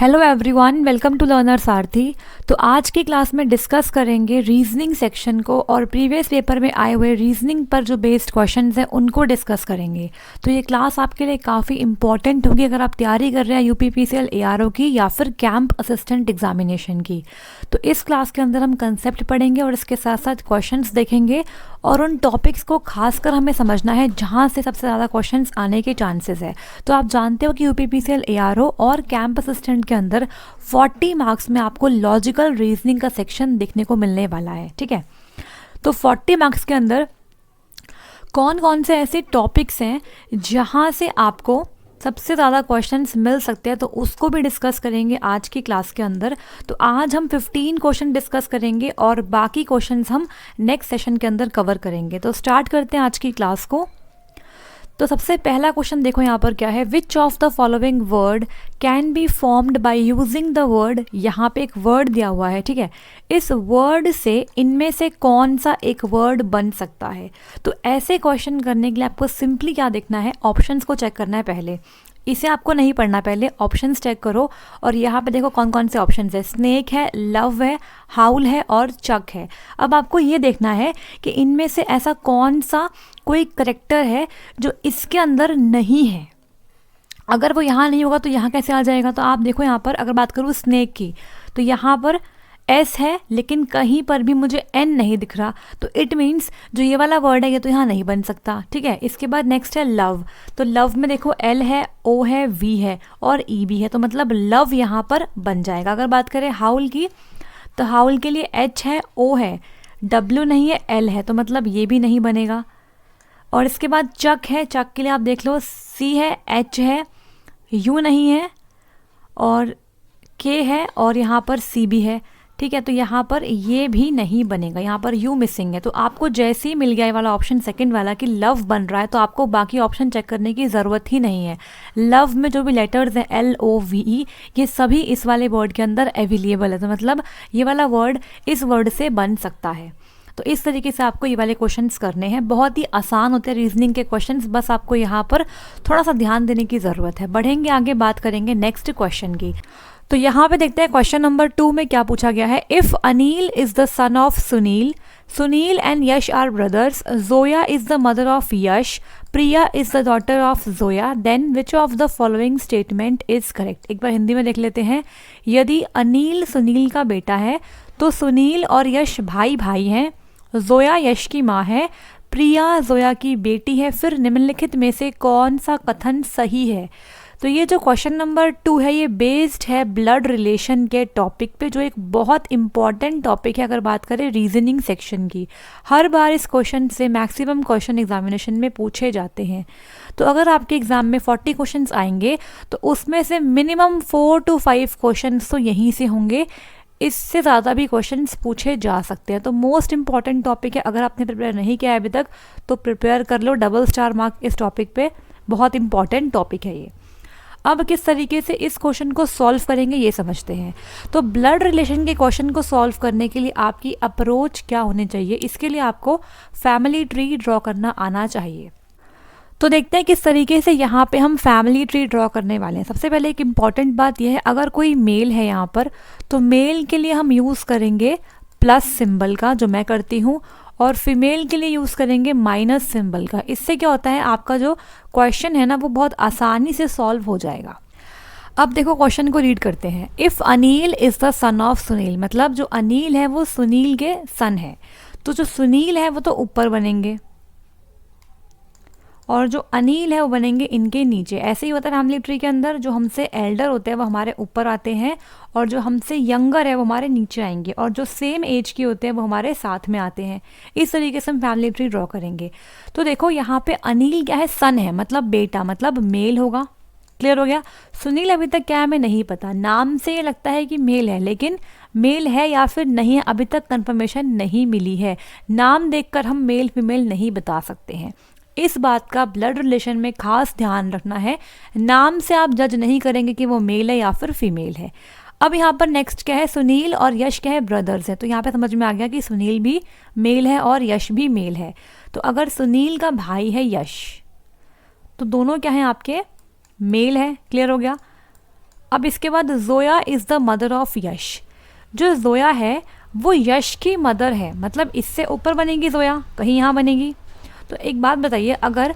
Hello everyone, welcome to learner Sarathi. तो आज की क्लास में डिस्कस करेंगे रीजनिंग सेक्शन को और प्रीवियस पेपर में आए हुए रीजनिंग पर जो बेस्ड क्वेश्चंस हैं उनको डिस्कस करेंगे। तो ये क्लास आपके लिए काफ़ी इंपॉर्टेंट होगी अगर आप तैयारी कर रहे हैं यूपीपीसीएल एआरओ की या फिर कैंप असिस्टेंट एग्जामिनेशन की। तो इस क्लास के अंदर हम कंसेप्ट पढ़ेंगे और इसके साथ साथ क्वेश्चंस देखेंगे और उन टॉपिक्स को खासकर हमें समझना है जहाँ से सबसे ज़्यादा क्वेश्चंस आने के चांसेस है। तो आप जानते हो कि यूपीपीसीएल एआरओ और कैंप असिस्टेंट के अंदर 40 मार्क्स में आपको लॉजिकल रीजनिंग का सेक्शन देखने को मिलने वाला है। ठीक है, तो 40 मार्क्स के अंदर कौन कौन से ऐसे टॉपिक्स हैं जहाँ से आपको सबसे ज़्यादा क्वेश्चंस मिल सकते हैं, तो उसको भी डिस्कस करेंगे आज की क्लास के अंदर। तो आज हम 15 क्वेश्चन डिस्कस करेंगे और बाकी क्वेश्चंस हम नेक्स्ट सेशन के अंदर कवर करेंगे। तो स्टार्ट करते हैं आज की क्लास को। तो सबसे पहला क्वेश्चन देखो यहाँ पर क्या है, विच of the following word can be formed by using the word. यहाँ पे एक वर्ड दिया हुआ है, ठीक है, इस वर्ड से इनमें से कौन सा एक वर्ड बन सकता है। तो ऐसे क्वेश्चन करने के लिए आपको सिंपली क्या देखना है, ऑप्शंस को चेक करना है। पहले इसे आपको नहीं पढ़ना, पहले ऑप्शंस चेक करो और यहाँ पे देखो कौन कौन से ऑप्शंस है। स्नेक है, लव है, हाउल है और चक है। अब आपको ये देखना है कि इनमें से ऐसा कौन सा कोई करेक्टर है जो इसके अंदर नहीं है। अगर वो यहाँ नहीं होगा तो यहाँ कैसे आ जाएगा। तो आप देखो यहाँ पर अगर बात करूँ स्नेक की, तो यहाँ पर एस है लेकिन कहीं पर भी मुझे एन नहीं दिख रहा, तो इट मीन्स जो ये वाला वर्ड है ये तो यहाँ नहीं बन सकता। ठीक है, इसके बाद नेक्स्ट है लव। तो लव में देखो एल है, ओ है, वी है और ई भी है, तो मतलब लव यहाँ पर बन जाएगा। अगर बात करें हाउल की, तो हाउल के लिए एच है, ओ है, डब्ल्यू नहीं है, एल है, तो मतलब ये भी नहीं बनेगा। और इसके बाद चक है, चक के लिए आप देख लो सी है, एच है, यू नहीं है और के है और यहाँ पर सी भी है। ठीक है, तो यहाँ पर ये भी नहीं बनेगा, यहाँ पर यू मिसिंग है। तो आपको जैसे ही मिल गया ये वाला ऑप्शन सेकंड वाला कि लव बन रहा है, तो आपको बाकी ऑप्शन चेक करने की ज़रूरत ही नहीं है। लव में जो भी लेटर्स हैं LOVE ये सभी इस वाले वर्ड के अंदर अवेलेबल है, तो मतलब ये वाला वर्ड इस वर्ड से बन सकता है। तो इस तरीके से आपको ये वाले क्वेश्चंस करने हैं, बहुत ही आसान होते हैं रीजनिंग के क्वेश्चंस, बस आपको यहाँ पर थोड़ा सा ध्यान देने की ज़रूरत है। बढ़ेंगे आगे, बात करेंगे नेक्स्ट क्वेश्चन की। तो यहाँ पे देखते हैं क्वेश्चन नंबर 2 में क्या पूछा गया है। If Anil is the son of Sunil, Sunil and Yash are brothers, Zoya is the mother of Yash, Priya is the daughter of Zoya, then which of the following statement is correct. एक बार हिंदी में देख लेते हैं। यदि अनिल सुनील का बेटा है तो सुनील और यश भाई भाई हैं, जोया यश की माँ है, प्रिया जोया की बेटी है, फिर निम्नलिखित में से कौन सा कथन सही है। तो ये जो क्वेश्चन नंबर 2 है ये बेस्ड है ब्लड रिलेशन के टॉपिक पे, जो एक बहुत इंपॉर्टेंट टॉपिक है अगर बात करें रीजनिंग सेक्शन की। हर बार इस क्वेश्चन से मैक्सिमम क्वेश्चन एग्जामिनेशन में पूछे जाते हैं। तो अगर आपके एग्जाम में 40 क्वेश्चंस आएंगे तो उसमें से मिनिमम 4 to 5 क्वेश्चंस तो यहीं से होंगे, इससे ज़्यादा भी क्वेश्चंस पूछे जा सकते हैं। तो मोस्ट इंपॉर्टेंट टॉपिक है, अगर आपने प्रिपेयर नहीं किया है अभी तक तो प्रिपेयर कर लो, डबल स्टार मार्क इस टॉपिक पे, बहुत इंपॉर्टेंट टॉपिक है ये। अब किस तरीके से इस क्वेश्चन को सॉल्व करेंगे ये समझते हैं। तो ब्लड रिलेशन के क्वेश्चन को सॉल्व करने के लिए आपकी अप्रोच क्या होनी चाहिए, इसके लिए आपको फैमिली ट्री ड्रॉ करना आना चाहिए। तो देखते हैं किस तरीके से यहाँ पे हम फैमिली ट्री ड्रॉ करने वाले हैं। सबसे पहले एक इम्पॉर्टेंट बात यह है, अगर कोई मेल है यहाँ पर तो मेल के लिए हम यूज़ करेंगे प्लस सिंबल का, जो मैं करती हूँ, और फीमेल के लिए यूज़ करेंगे माइनस सिंबल का। इससे क्या होता है, आपका जो क्वेश्चन है ना वो बहुत आसानी से सॉल्व हो जाएगा। अब देखो क्वेश्चन को रीड करते हैं। If Anil is the son of Sunil, मतलब जो अनिल है वो सुनील के सन है, तो जो सुनील है वो तो ऊपर बनेंगे और जो अनिल है वो बनेंगे इनके नीचे। ऐसे ही होता है फैमिली ट्री के अंदर, जो हमसे एल्डर होते हैं वो हमारे ऊपर आते हैं और जो हमसे यंगर है वो हमारे नीचे आएंगे और जो सेम एज के होते हैं वो हमारे साथ में आते हैं। इस तरीके से हम फैमिली ट्री ड्रॉ करेंगे। तो देखो यहाँ पे अनिल क्या है, सन है, मतलब बेटा, मतलब मेल होगा। क्लियर हो गया। सुनील अभी तक क्या है हमें नहीं पता, नाम से ये लगता है कि मेल है, लेकिन मेल है या फिर नहीं है अभी तक कंफर्मेशन नहीं मिली है। नाम देखकर हम मेल फीमेल नहीं बता सकते हैं। इस बात का ब्लड रिलेशन में खास ध्यान रखना है, नाम से आप जज नहीं करेंगे कि वो मेल है या फिर फीमेल है। अब यहाँ पर नेक्स्ट क्या है, सुनील और यश क्या है, ब्रदर्स है। तो यहाँ पे समझ में आ गया कि सुनील भी मेल है और यश भी मेल है। तो अगर सुनील का भाई है यश, तो दोनों क्या है आपके, मेल है। क्लियर हो गया। अब इसके बाद Zoya is the mother of Yash. जो जोया है वो यश की मदर है, मतलब इससे ऊपर बनेगी जोया, कहीं यहाँ बनेगी। तो एक बात बताइए, अगर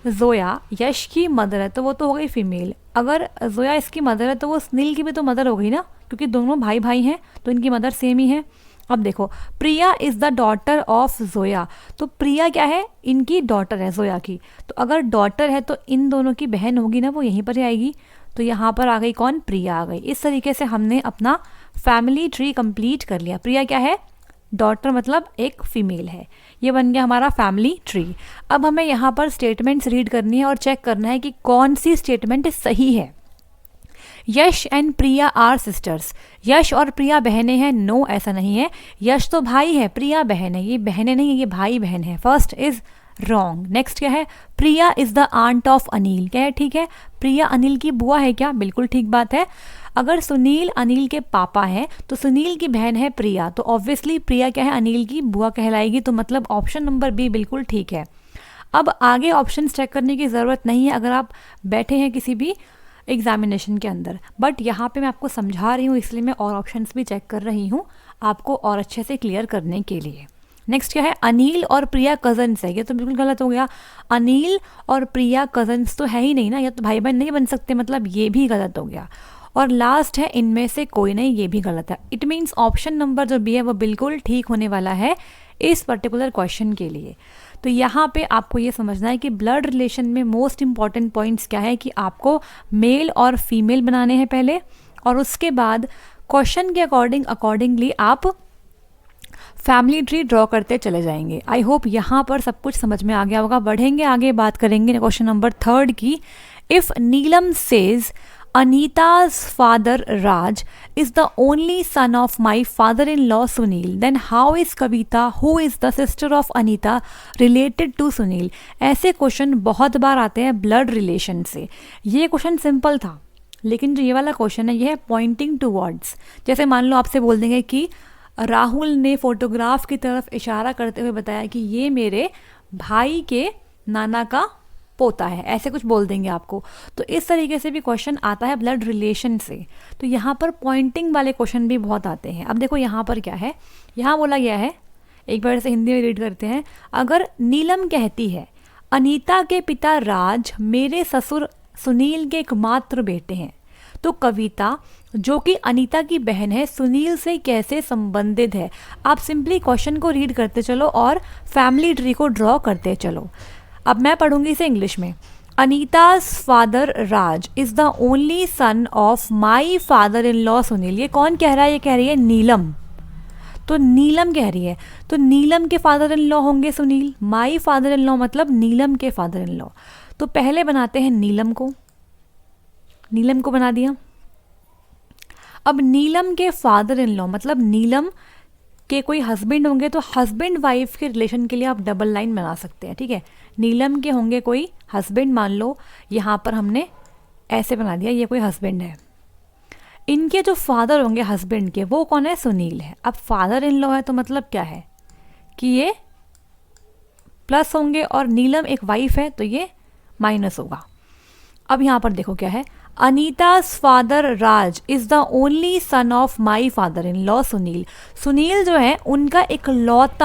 जोया यश की मदर है तो वो तो हो गई फीमेल, अगर जोया इसकी मदर है तो वो सुनील की भी तो मदर हो गई ना, क्योंकि दोनों भाई भाई हैं तो इनकी मदर सेम ही है। अब देखो, Priya is the daughter of Zoya, तो प्रिया क्या है, इनकी डॉटर है जोया की। तो अगर डॉटर है तो इन दोनों की बहन होगी ना, वो यहीं पर ही आएगी। तो यहाँ पर आ गई कौन, प्रिया आ गई। इस तरीके से हमने अपना फैमिली ट्री कंप्लीट कर लिया। प्रिया क्या है, डॉटर, मतलब एक फीमेल है। ये बन गया हमारा फैमिली ट्री। अब हमें यहाँ पर स्टेटमेंट्स रीड करनी है और चेक करना है कि कौन सी स्टेटमेंट सही है। यश एंड प्रिया आर सिस्टर्स, यश और प्रिया बहनें हैं। नो, ऐसा नहीं है। यश तो भाई है, प्रिया बहन है। ये बहनें नहीं है, ये भाई बहन है। First is wrong. नेक्स्ट क्या है, Priya is the aunt of Anil. क्या है, ठीक है, प्रिया अनिल की बुआ है क्या, बिल्कुल ठीक बात है। अगर सुनील अनिल के पापा हैं तो सुनील की बहन है प्रिया, तो ऑब्वियसली प्रिया क्या है, अनिल की बुआ कहलाएगी। तो मतलब ऑप्शन नंबर बी बिल्कुल ठीक है। अब आगे ऑप्शन चेक करने की ज़रूरत नहीं है अगर आप बैठे हैं किसी भी एग्जामिनेशन के अंदर, बट यहाँ पे मैं आपको समझा रही हूँ इसलिए मैं और ऑप्शंस भी चेक कर रही हूँ आपको और अच्छे से क्लियर करने के लिए। नेक्स्ट क्या है, अनिल और प्रिया कजन्स है। ये तो बिल्कुल गलत हो गया। अनिल और प्रिया कजन्स तो है ही नहीं ना, या तो भाई बहन नहीं बन सकते, मतलब ये भी गलत हो गया। और लास्ट है, इनमें से कोई नहीं, ये भी गलत है। इट मीन्स ऑप्शन नंबर जो बी है वो बिल्कुल ठीक होने वाला है इस पर्टिकुलर क्वेश्चन के लिए। तो यहाँ पे आपको ये समझना है कि ब्लड रिलेशन में मोस्ट इंपॉर्टेंट पॉइंट्स क्या है कि आपको मेल और फीमेल बनाने हैं पहले, और उसके बाद क्वेश्चन के अकॉर्डिंगली आप फैमिली ट्री ड्रॉ करते चले जाएंगे। आई होप यहाँ पर सब कुछ समझ में आ गया होगा। बढ़ेंगे आगे, बात करेंगे क्वेश्चन नंबर 3 की। If Neelam says Anita's father Raj is the only son of my father-in-law Sunil, then how is Kavita, who is the sister of Anita, related to Sunil? ऐसे क्वेश्चन बहुत बार आते हैं ब्लड रिलेशन से। ये question simple था, लेकिन जो ये वाला क्वेश्चन है ये है पॉइंटिंग टूवर्ड्स। जैसे मान लो आपसे बोल देंगे कि राहुल ने फोटोग्राफ की तरफ इशारा करते हुए बताया कि ये मेरे भाई के नाना का पोता है, ऐसे कुछ बोल देंगे आपको। तो इस तरीके से भी क्वेश्चन आता है ब्लड रिलेशन से। तो यहाँ पर पॉइंटिंग वाले क्वेश्चन भी बहुत आते हैं। अब देखो यहाँ पर क्या है, यहाँ बोला गया है, एक बार से हिंदी में रीड करते हैं। अगर नीलम कहती है अनीता के पिता राज मेरे ससुर सुनील के एकमात्र बेटे हैं, तो कविता जो कि अनीता की बहन है सुनील से कैसे संबंधित है। आप सिंपली क्वेश्चन को रीड करते चलो और फैमिली ट्री को ड्रॉ करते चलो। अब मैं पढ़ूंगी इसे इंग्लिश में। Anita's father Raj is the only son of my father in law Sunil. ये कौन कह रहा है, ये कह रही है नीलम। तो नीलम कह रही है, तो नीलम के फादर इन लॉ होंगे सुनील। माई फादर इन लॉ मतलब नीलम के फादर इन लॉ। तो पहले बनाते हैं नीलम को बना दिया। अब नीलम के फादर इन लॉ मतलब नीलम के कोई हस्बैंड होंगे, तो हस्बैंड वाइफ के रिलेशन के लिए आप डबल लाइन बना सकते हैं, ठीक है। नीलम के होंगे कोई हस्बैंड, मान लो यहाँ पर हमने ऐसे बना दिया, ये कोई हस्बैंड है। इनके जो फादर होंगे हस्बैंड के, वो कौन है, सुनील है। अब फादर इन लॉ है तो मतलब क्या है कि ये प्लस होंगे, और नीलम एक वाइफ है तो ये माइनस होगा। अब यहाँ पर देखो क्या है, Anita's father Raj is the only son of my father in law Sunil. Sunil जो है उनका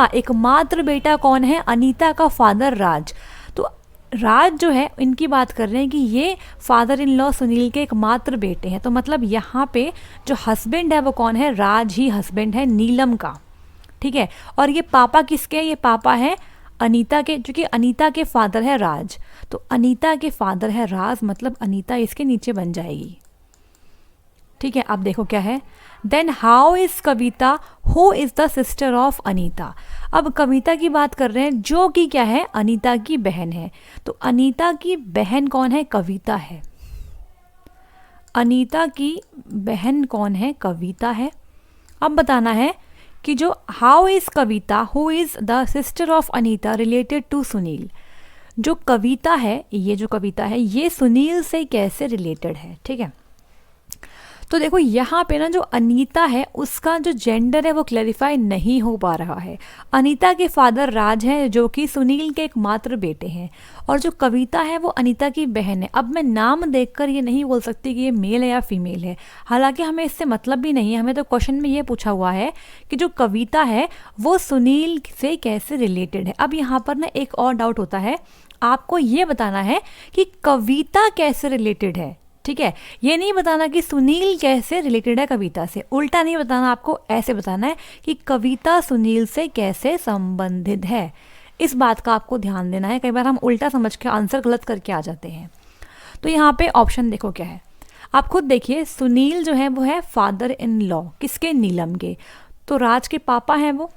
एकमात्र बेटा कौन है, अनीता का फादर राज। तो राज जो है इनकी बात कर रहे हैं कि ये फादर इन लॉ सुनील के एकमात्र बेटे हैं। तो मतलब यहाँ पे जो हस्बैंड है वो कौन है, राज ही हस्बैंड है नीलम का, ठीक है। और ये पापा किसके हैं, ये पापा है अनीता के, जो कि अनीता के फादर है राज। तो अनीता के फादर है राज मतलब अनीता इसके नीचे बन जाएगी, ठीक है। अब देखो क्या है, then how is Kavita who is the sister of Anita. अब कविता की बात कर रहे हैं जो कि क्या है, अनीता की बहन है। तो अनीता की बहन कौन है, कविता है। अनीता की बहन कौन है, कविता है। अब बताना है कि जो how is Kavita who is the sister of Anita related to Sunil. जो कविता है, ये जो कविता है ये सुनील से कैसे रिलेटेड है, ठीक है। तो देखो यहाँ पे ना जो अनीता है उसका जो जेंडर है वो क्लैरिफाई नहीं हो पा रहा है। अनीता के फादर राज हैं जो कि सुनील के एकमात्र बेटे हैं, और जो कविता है वो अनीता की बहन है। अब मैं नाम देखकर ये नहीं बोल सकती कि ये मेल है या फीमेल है, हालांकि हमें इससे मतलब भी नहीं है। हमें तो क्वेश्चन में ये पूछा हुआ है कि जो कविता है वो सुनील से कैसे रिलेटेड है। अब यहाँ पर ना एक और डाउट होता है, आपको ये बताना है कि कविता कैसे रिलेटेड है, ठीक है। ये नहीं बताना कि सुनील कैसे रिलेटेड है कविता से, उल्टा नहीं बताना, आपको ऐसे बताना है कि कविता सुनील से कैसे संबंधित है। इस बात का आपको ध्यान देना है, कई बार हम उल्टा समझ के आंसर गलत करके आ जाते हैं। तो यहाँ पे ऑप्शन देखो क्या है, आप खुद देखिए। सुनील जो है वो है फादर इन लॉ किसके, नीलम के, तो राज के पापा हैं वो,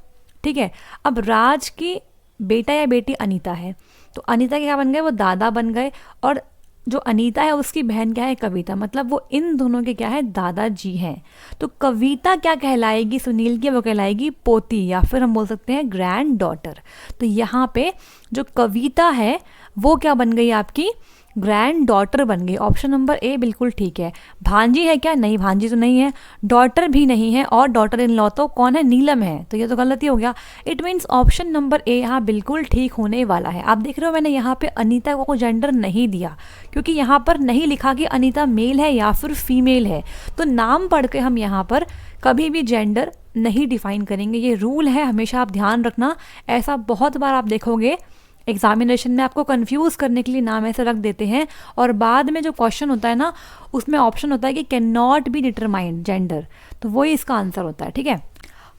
ठीक है। अब राज की बेटा या बेटी अनीता है, तो अनीता के क्या बन गए, वो दादा बन गए, और जो अनीता है उसकी बहन क्या है, कविता, मतलब वो इन दोनों के क्या है, दादाजी हैं। तो कविता क्या कहलाएगी सुनील की, वो कहलाएगी पोती, या फिर हम बोल सकते हैं ग्रैंड डॉटर। तो यहाँ पे जो कविता है वो क्या बन गई, आपकी ग्रैंड डॉटर बन गई। ऑप्शन नंबर ए बिल्कुल ठीक है। भांजी है क्या, नहीं, भांजी तो नहीं है, डॉटर भी नहीं है, और डॉटर इन लॉ तो कौन है, नीलम है, तो ये तो गलती हो गया। It means option number A यहाँ बिल्कुल ठीक होने वाला है। आप देख रहे हो मैंने यहाँ पे अनीता को जेंडर नहीं दिया, क्योंकि यहाँ पर नहीं लिखा कि अनीता मेल है या फिर फीमेल है। तो नाम पढ़ के हम यहाँ पर कभी भी जेंडर नहीं डिफाइन करेंगे, ये रूल है, हमेशा आप ध्यान रखना। ऐसा बहुत बार आप देखोगे एग्जामिनेशन में आपको कंफ्यूज करने के लिए नाम ऐसे रख देते हैं, और बाद में जो क्वेश्चन होता है ना उसमें ऑप्शन होता है कि can not be determined gender, तो वही इसका आंसर होता है, ठीक है।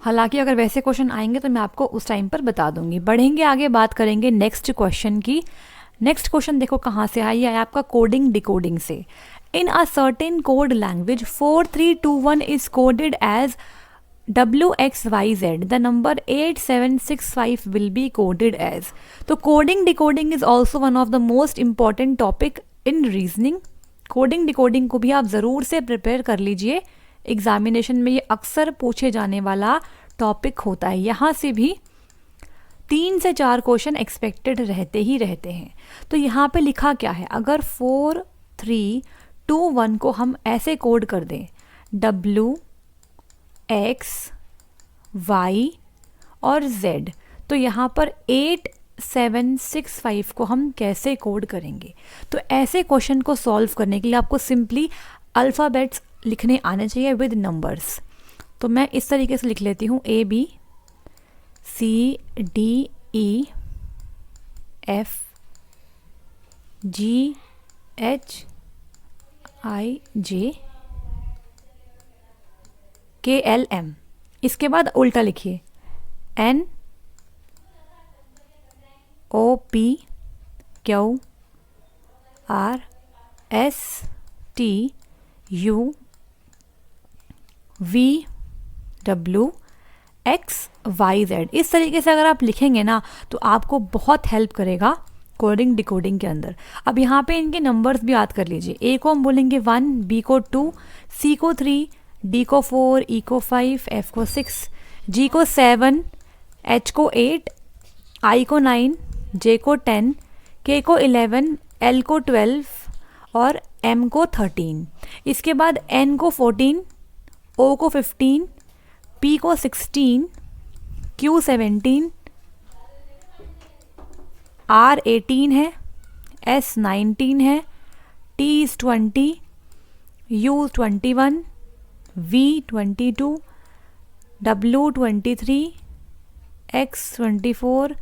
हालांकि अगर वैसे क्वेश्चन आएंगे तो मैं आपको उस टाइम पर बता दूंगी। बढ़ेंगे आगे, बात करेंगे नेक्स्ट क्वेश्चन की। नेक्स्ट क्वेश्चन देखो कहाँ से आई है, आपका कोडिंग डिकोडिंग से। In a certain code language 4321 is coded as WXYZ, the number 8765 will be coded as. तो coding decoding is also one of the most important topic in reasoning. Coding decoding को भी आप ज़रूर से prepare कर लीजिए, examination में ये अक्सर पूछे जाने वाला टॉपिक होता है। यहाँ से भी 3 से 4 क्वेश्चन एक्सपेक्टेड रहते ही रहते हैं। तो यहाँ पे लिखा क्या है, अगर 4321 को हम ऐसे कोड कर दें, WX Y और Z, तो यहाँ पर 8765 को हम कैसे कोड करेंगे। तो ऐसे क्वेश्चन को सॉल्व करने के लिए आपको सिंपली अल्फ़ाबेट्स लिखने आने चाहिए विद नंबर्स। तो मैं इस तरीके से लिख लेती हूँ, ABCDEF GHIJKLM। इसके बाद उल्टा लिखिए, NOPQRSTUVWXYZ। इस तरीके से अगर आप लिखेंगे ना तो आपको बहुत हेल्प करेगा कोडिंग डिकोडिंग के अंदर। अब यहाँ पे इनके नंबर्स भी याद कर लीजिए। A को हम बोलेंगे 1, B को 2, C को 3, D को 4, E को 5, F को 6, G को 7, H को 8, I को 9, J को 10, K को 11, L को 12 और M को 13। इसके बाद N को 14, O को 15, P को 16, Q 17, R 18 है, S 19 है, T is 20, U 21, V 22, W 23, X 24,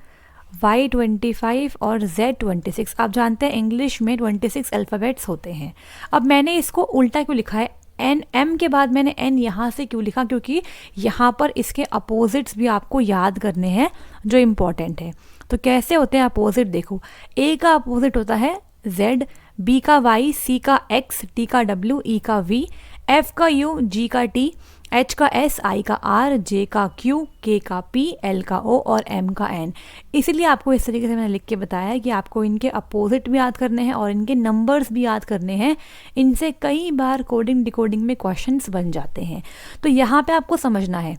Y 25 और Z 26। आप जानते हैं इंग्लिश में 26 अल्फ़ाबेट्स होते हैं। अब मैंने इसको उल्टा क्यों लिखा है, N M के बाद मैंने N यहाँ से क्यों लिखा, क्योंकि यहाँ पर इसके अपोजिट्स भी आपको याद करने हैं जो इम्पॉर्टेंट है। तो कैसे होते हैं अपोजिट, देखो A का अपोजिट होता है Z, B का Y, C का X, T का W, E का V, F का U, G का T, H का S, I का R, J का Q, K का P, L का O और M का N। इसीलिए आपको इस तरीके से मैंने लिख के बताया है कि आपको इनके अपोजिट भी याद करने हैं और इनके नंबर्स भी याद करने हैं। इनसे कई बार कोडिंग डिकोडिंग में क्वेश्चंस बन जाते हैं, तो यहाँ पे आपको समझना है।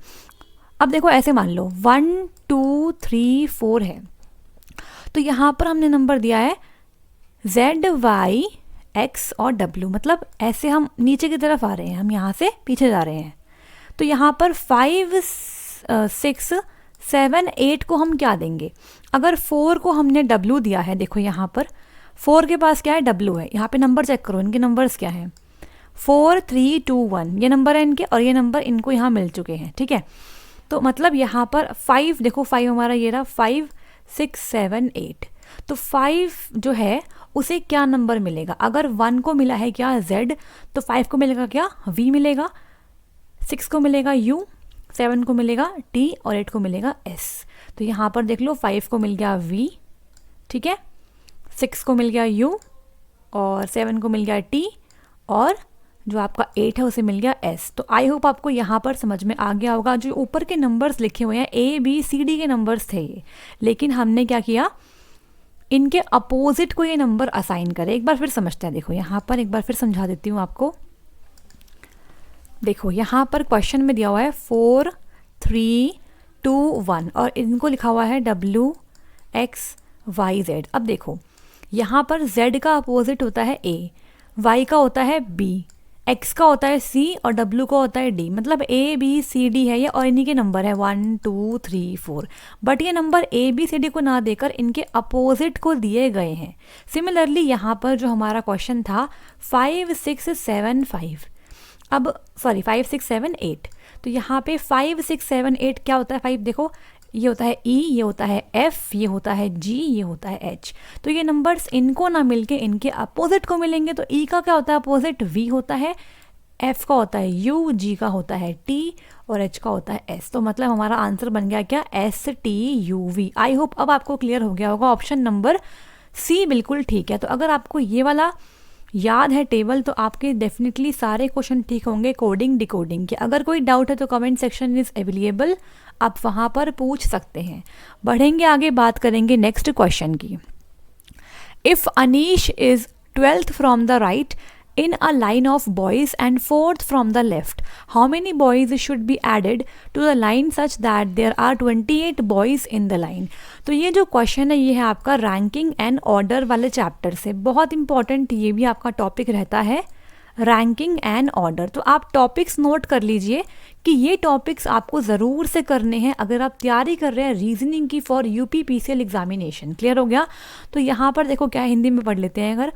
अब देखो ऐसे मान लो 1 2 3 4 है, तो यहाँ पर हमने नंबर दिया है ZY एक्स और डब्ल्यू, मतलब ऐसे हम नीचे की तरफ आ रहे हैं, हम यहाँ से पीछे जा रहे हैं। तो यहाँ पर 5, 6, 7, 8 को हम क्या देंगे? अगर 4 को हमने डब्ल्यू दिया है, देखो यहाँ पर 4 के पास क्या है? डब्ल्यू है। यहाँ पे नंबर चेक करो, इनके नंबर्स क्या हैं? 4, 3, 2, 1 ये नंबर है इनके, और ये नंबर इनको यहाँ मिल चुके हैं, ठीक है। तो मतलब यहाँ पर 5, देखो 5 हमारा ये रहा, 5, 6, 7, 8। तो 5 जो है उसे क्या नंबर मिलेगा? अगर 1 को मिला है क्या? Z, तो 5 को मिलेगा क्या? V मिलेगा, 6 को मिलेगा U, 7 को मिलेगा T और 8 को मिलेगा S। तो यहाँ पर देख लो 5 को मिल गया V, ठीक है, 6 को मिल गया U और 7 को मिल गया T और जो आपका 8 है उसे मिल गया S। तो आई होप आपको यहाँ पर समझ में आ गया होगा। जो ऊपर के नंबर्स लिखे हुए हैं A B C D के नंबर्स थे ये, लेकिन हमने क्या किया? इनके अपोजिट को ये नंबर असाइन करे। एक बार फिर समझते हैं, देखो यहाँ पर एक बार फिर समझा देती हूँ आपको। देखो यहाँ पर क्वेश्चन में दिया हुआ है 4, 3, 2, 1 और इनको लिखा हुआ है W, X, Y, Z। अब देखो यहाँ पर Z का अपोजिट होता है A, Y का होता है B, X का होता है C और W का होता है D। मतलब A B C D है ये और इन्हीं के नंबर है 1, 2, 3, 4। बट ये number A B C D को ना देकर इनके अपोजिट को दिए गए हैं। सिमिलरली यहाँ पर जो हमारा क्वेश्चन था 5, 6, 7, 5, अब सॉरी 5, 6, 7, 8। तो यहाँ पे 5, 6, 7, 8 क्या होता है? 5 देखो ये होता है E, ये होता है F, ये होता है G, ये होता है H। तो ये नंबर्स इनको ना मिलके इनके अपोजिट को मिलेंगे। तो E का क्या होता है अपोजिट? V होता है, F का होता है U, G का होता है T और H का होता है S। तो मतलब हमारा आंसर बन गया क्या? STUV। आई होप अब आपको क्लियर हो गया होगा। ऑप्शन नंबर C बिल्कुल ठीक है। तो अगर आपको ये वाला याद है टेबल तो आपके डेफिनेटली सारे क्वेश्चन ठीक होंगे कोडिंग डिकोडिंग के। अगर कोई डाउट है तो कमेंट सेक्शन इज अवेलेबल, आप वहाँ पर पूछ सकते हैं। बढ़ेंगे आगे, बात करेंगे नेक्स्ट क्वेश्चन की। If Anish is 12th from the right in a line of boys and 4th from the left, how many boys should be added to the line such that there are 28 boys in the line? तो ये जो question है ये है आपका ranking and order वाले chapter से। बहुत इंपॉर्टेंट ये भी आपका टॉपिक रहता है, रैंकिंग एंड ऑर्डर। तो आप टॉपिक्स नोट कर लीजिए कि ये टॉपिक्स आपको ज़रूर से करने हैं अगर आप तैयारी कर रहे हैं रीजनिंग की फॉर UPPCL एग्जामिनेशन। क्लियर हो गया? तो यहाँ पर देखो क्या, हिंदी में पढ़ लेते हैं। अगर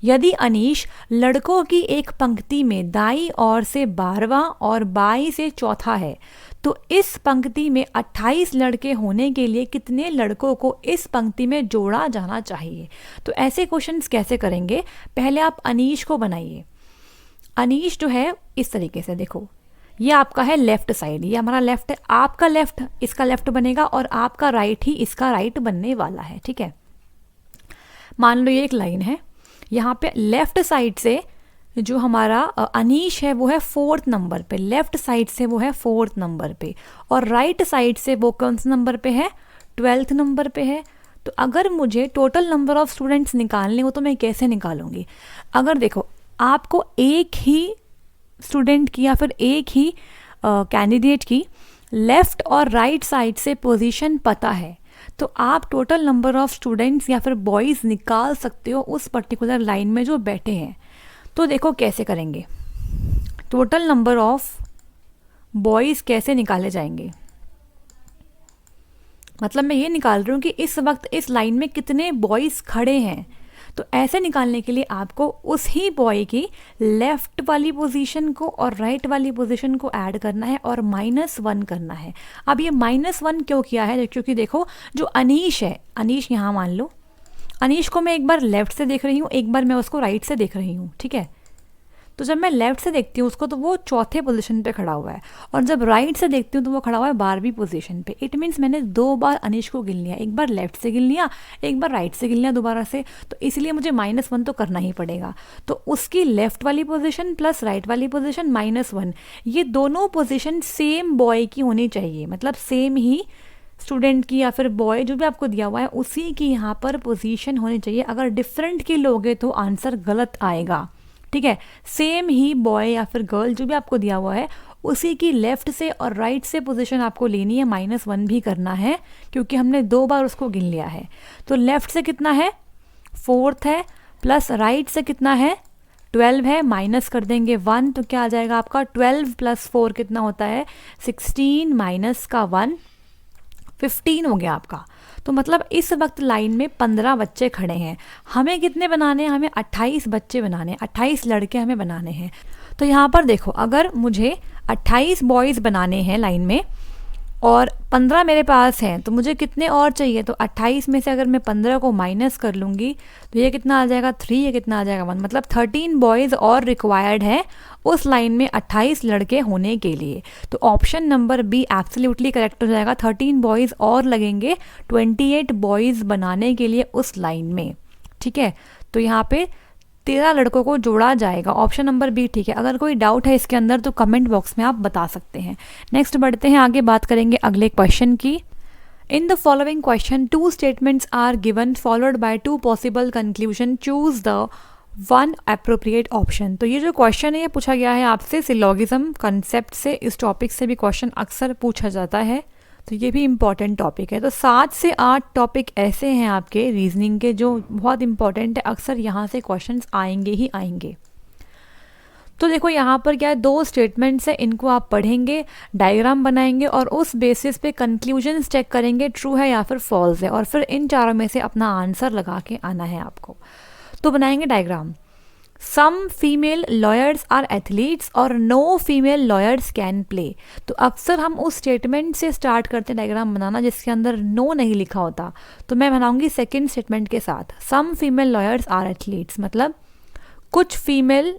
यदि अनीश लड़कों की एक पंक्ति में दाईं ओर से 12वां और बाईं से चौथा है तो इस पंक्ति में 28 लड़के होने के लिए कितने लड़कों को इस पंक्ति में जोड़ा जाना चाहिए? तो ऐसे क्वेश्चंस कैसे करेंगे? पहले आप अनीश को बनाइए। अनीश जो है इस तरीके से, देखो ये आपका है लेफ्ट साइड, ये हमारा लेफ्ट है, आपका लेफ्ट इसका लेफ्ट बनेगा और आपका राइट ही इसका राइट बनने वाला है। ठीक है, मान लो ये एक लाइन है, यहाँ पे लेफ्ट साइड से जो हमारा अनीश है वो है 4th नंबर पे, लेफ्ट साइड से वो है 4th नंबर पे, और राइट साइड से वो कौन से नंबर पे है? 12th नंबर पे है। तो अगर मुझे टोटल नंबर ऑफ स्टूडेंट्स निकालने हो तो मैं कैसे निकालूंगी? अगर देखो आपको एक ही स्टूडेंट की या फिर एक ही कैंडिडेट की लेफ्ट और राइट साइड से पोजीशन पता है तो आप टोटल नंबर ऑफ स्टूडेंट्स या फिर बॉयज़ निकाल सकते हो उस पर्टिकुलर लाइन में जो बैठे हैं। तो देखो कैसे करेंगे, टोटल नंबर ऑफ बॉयज़ कैसे निकाले जाएंगे? मतलब मैं ये निकाल रही हूँ कि इस वक्त इस लाइन में कितने बॉयज़ खड़े हैं। तो ऐसे निकालने के लिए आपको उस ही बॉय की लेफ्ट वाली पोजीशन को और राइट वाली पोजीशन को ऐड करना है और -1 करना है। अब ये -1 क्यों किया है? क्योंकि देखो जो अनीश है, अनीश यहाँ मान लो, अनीश को मैं एक बार लेफ्ट से देख रही हूँ, एक बार मैं उसको राइट से देख रही हूँ। ठीक है, तो जब मैं लेफ्ट से देखती हूँ उसको तो वो चौथे पोजीशन पे खड़ा हुआ है, और जब राइट से देखती हूँ तो वो खड़ा हुआ है 12वीं पोजीशन पे। इट मीन्स मैंने 2 बार अनीश को गिन लिया, एक बार लेफ्ट से गिन लिया, एक बार राइट से गिन लिया दोबारा से, तो इसलिए मुझे -1 तो करना ही पड़ेगा। तो उसकी लेफ्ट वाली पोजीशन प्लस राइट वाली पोजीशन -1, ये दोनों पोजीशन सेम बॉय की होनी चाहिए, मतलब सेम ही स्टूडेंट की या फिर बॉय जो भी आपको दिया हुआ है उसी की यहाँ पर पोजीशन होनी चाहिए। अगर डिफरेंट की लोगे तो आंसर गलत आएगा। ठीक है, सेम ही बॉय या फिर गर्ल जो भी आपको दिया हुआ है उसी की लेफ्ट से और राइट से पोजीशन आपको लेनी है, -1 भी करना है क्योंकि हमने 2 बार उसको गिन लिया है। तो लेफ्ट से कितना है? 4th है, प्लस राइट से कितना है 12 है, माइनस कर देंगे 1 तो क्या आ जाएगा आपका 12 प्लस 4 कितना होता है 16 माइनस का 1 15 हो गया आपका। तो मतलब इस वक्त लाइन में 15 बच्चे खड़े हैं, हमें कितने बनाने हैं, हमें 28 बच्चे बनाने हैं, 28 लड़के हमें बनाने हैं। तो यहाँ पर देखो अगर मुझे 28 बॉयज़ बनाने हैं लाइन में और 15 मेरे पास हैं तो मुझे कितने और चाहिए, तो 28 में से अगर मैं 15 को माइनस कर लूँगी तो ये कितना आ जाएगा 3, ये कितना आ जाएगा 1, मतलब 13 बॉयज़ और रिक्वायर्ड है उस लाइन में 28 लड़के होने के लिए। तो option number be absolutely correct हो जाएगा, 13 बॉयज़ और लगेंगे 28 बॉयज़ बनाने के लिए उस लाइन में। ठीक है, तो यहाँ पे 13 लड़कों को जोड़ा जाएगा, ऑप्शन नंबर बी ठीक है। अगर कोई डाउट है इसके अंदर तो कमेंट बॉक्स में आप बता सकते हैं। नेक्स्ट बढ़ते हैं आगे, बात करेंगे अगले क्वेश्चन की। In the following question 2 statements are given followed by 2 possible conclusion, choose the 1 appropriate option. तो ये जो क्वेश्चन है ये पूछा गया है आपसे सिलोगिज्म कंसेप्ट से, इस टॉपिक से भी क्वेश्चन अक्सर पूछा जाता है, तो ये भी इम्पॉर्टेंट टॉपिक है। तो 7 से 8 टॉपिक ऐसे हैं आपके रीजनिंग के जो बहुत इंपॉर्टेंट है, अक्सर यहाँ से क्वेश्चंस आएंगे ही आएंगे। तो देखो यहाँ पर क्या है, 2 स्टेटमेंट्स है, इनको आप पढ़ेंगे, डायग्राम बनाएंगे और उस बेसिस पे कंक्लूजन्स चेक करेंगे ट्रू है या फिर फॉल्स है, और फिर इन चारों में से अपना आंसर लगा के आना है आपको। तो बनाएंगे diagram. Some female lawyers are athletes और no female lawyers can play. तो अक्सर हम उस स्टेटमेंट से स्टार्ट करते हैं डायग्राम बनाना जिसके अंदर नो नहीं लिखा होता, तो मैं बनाऊंगी सेकंड स्टेटमेंट के साथ। Some female lawyers are athletes, मतलब कुछ फीमेल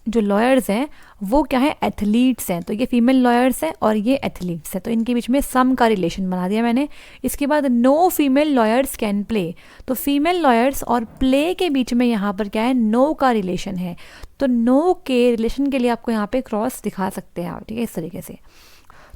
जो लॉयर्स हैं वो क्या है एथलीट्स हैं, तो ये फीमेल लॉयर्स हैं और ये एथलीट्स हैं, तो इनके बीच में सम का रिलेशन बना दिया मैंने। इसके बाद no female lawyers can play, तो फीमेल लॉयर्स और प्ले के बीच में यहाँ पर क्या है नो का रिलेशन है, तो नो के रिलेशन के लिए आपको यहाँ पे क्रॉस दिखा सकते हैं आप, ठीक है, इस तरीके से।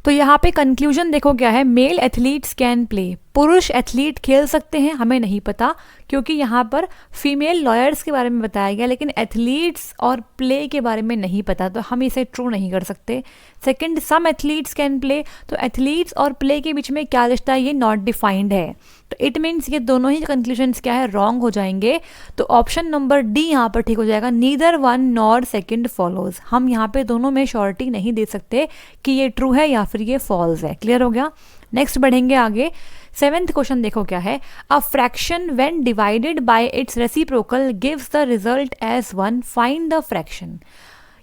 तो यहाँ पे कंक्लूजन देखो क्या है, मेल एथलीट्स कैन प्ले, पुरुष एथलीट खेल सकते हैं, हमें नहीं पता क्योंकि यहाँ पर फीमेल लॉयर्स के बारे में बताया गया लेकिन एथलीट्स और प्ले के बारे में नहीं पता, तो हम इसे ट्रू नहीं कर सकते। Second, some athletes can play, तो एथलीट्स और प्ले के बीच में क्या रिश्ता है, ये नॉट डिफाइंड है, तो इट मीन्स ये दोनों ही कंक्लूजन्स क्या है रॉन्ग हो जाएंगे। तो ऑप्शन नंबर डी यहाँ पर ठीक हो जाएगा, neither one nor second follows. हम यहाँ पे दोनों में श्योरिटी नहीं दे सकते कि ये ट्रू है या फिर ये फॉल्स है। क्लियर हो गया। नेक्स्ट बढ़ेंगे आगे। 7th क्वेश्चन देखो क्या है, a fraction when divided by its reciprocal gives the result as 1, find the fraction.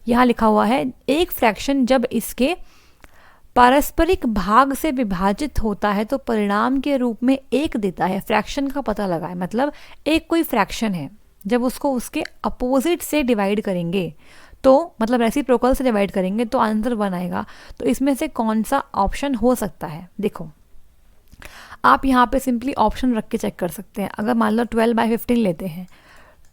यहाँ लिखा हुआ है एक फ्रैक्शन जब इसके पारस्परिक भाग से विभाजित होता है तो परिणाम के रूप में 1 देता है। फ्रैक्शन का पता लगाए, मतलब एक कोई फ्रैक्शन है जब उसको उसके अपोजिट से डिवाइड करेंगे तो मतलब रेसिप्रोकल से डिवाइड करेंगे तो आंसर 1 आएगा। तो इसमें से कौन सा ऑप्शन हो सकता है, देखो आप यहाँ पे सिंपली ऑप्शन रख के चेक कर सकते हैं। अगर मान लो 12/15 लेते हैं,